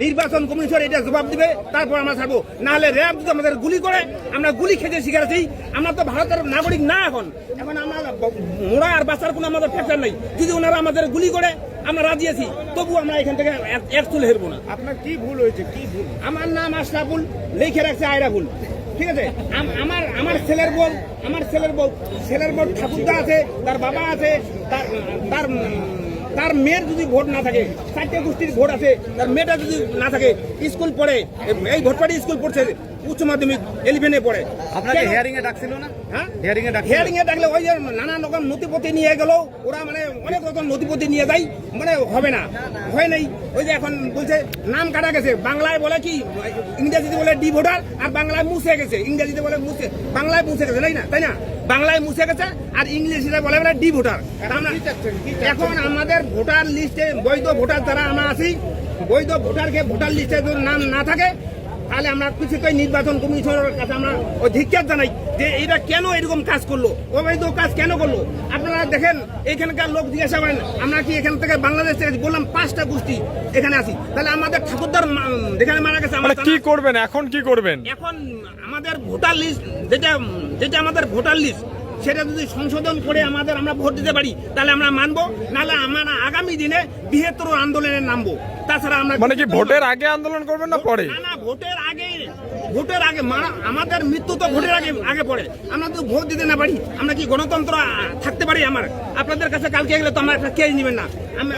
নির্বাচন কমিশন এটা জবাব দিবে, তারপর আমরা ছাড়বো। না হলে র্যাব যদি আমাদের গুলি করে, আমরা গুলি খেতে শিকার আছি। আমরা তো ভারতের নাগরিক না, এখন আমরা মোড়া আর বাঁচার কোনো আমাদের ফ্যাক্টর নাই। যদি ওনারা আমাদের গুলি করে, আমরা রাজি আছি, তবু আমরা এখান থেকে এক চুল হেরবো না। আপনার কি ভুল হয়েছে? কি ভুল? আমার নাম আশরাফুল, লিখে রাখছে আয়রাফুল, ঠিক আছে। আমার ছেলের বউ ঠাকুরদা আছে, তার বাবা আছে, তার মেয়ের যদি ভোট না থাকে, 4টে গোষ্ঠীর ভোট আছে, তার মেয়েটা যদি না থাকে, স্কুল পড়ে, এই ভোটপাড়ি স্কুল পড়ছে, উচ্চ মাধ্যমিক 11-এ পড়ে। আপনাকে হিয়ারিং এ ডাকছিল না? হ্যাঁ, হিয়ারিং এ ডাকলে ওই যে নানা রকম নথিপত্র নিয়ে গেল, ওরা মানে অনেক রকম নথিপত্র নিয়ে যায়, মানে হবে না, হয় নাই। ওই যে এখন বলছে নাম কাটা গেছে, বাংলায় বলে কি, ইংরেজিতে বলে ডি ভোটার, আর বাংলায় মুছে গেছে, ইংরেজিতে বলে বাংলায় মুছে গেছে, তাই না? বাংলায় মুছে গেছে আর ইংলিশে বলে ডি ভোটার। এখন আমাদের ভোটার লিস্টে বৈধ ভোটার যারা আমরা আছি, বৈধ ভোটারকে ভোটার লিস্টে যদি নাম না থাকে, তাহলে আমরা কিছুতেই নির্বাচন কমিশনের কাছে আমরা ধিক্কার জানাই যে এটা কেন এরকম কাজ করলো, অবৈধ কাজ কেন করলো। আপনারা দেখেন, এখানকার লোক জিজ্ঞাসা করেন আমরা কি এখান থেকে বাংলাদেশ থেকে, বললাম 5টা গোষ্ঠী এখানে আছি, তাহলে আমাদের ঠাকুরদার যেখানে মারা গেছে, আমরা কি করবেন এখন? কি করবেন এখন? আমাদের ভোটার লিস্ট যেটা আমাদের ভোটার লিস্ট, সেটা যদি সংশোধন করে আমরা ভোট দিতে পারি, তাহলে আমরা মানবো। নাহলে আমরা আগামী দিনে বৃহত্তর আন্দোলনে নামবো। তাছাড়া আমরা মানে কি ভোটের আগে আন্দোলন করবেন না পরে? না, ভোটের আগে আমাদের মৃত্যু তো ভোটের আগে পড়ে। আমরা তো ভোট দিতে না পারি, আমরা কি গণতন্ত্র থাকতে পারি? আপনাদের কাছে কালকে গেলে তো আমার একটা কেস নিবেন না,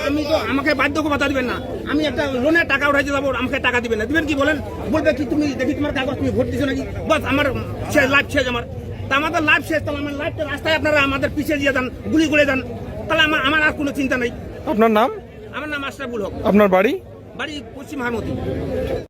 আমি তো আমাকে বাধ্যবাধকতা দিবেন না। আমি একটা লোনের টাকা উঠাইতে যাবো, আমাকে টাকা দিবেন না, দিবেন কি বলেন? বলবে কি তুমি দেখি তোমার কাগজ, তুমি ভোট দিছো নাকি, বাস আমার লাইফ শেষ। আমাদের লাইফ শেষ, তাহলে আমার লাইফটা রাস্তায় আপনারা আমাদের পিছিয়ে দিয়ে যান, গুলি করে যান, তাহলে আমার আর কোনো চিন্তা নেই। আপনার নাম? আমার নাম আশরাফুল হক। আপনার বাড়ি? পশ্চিম হারমতি।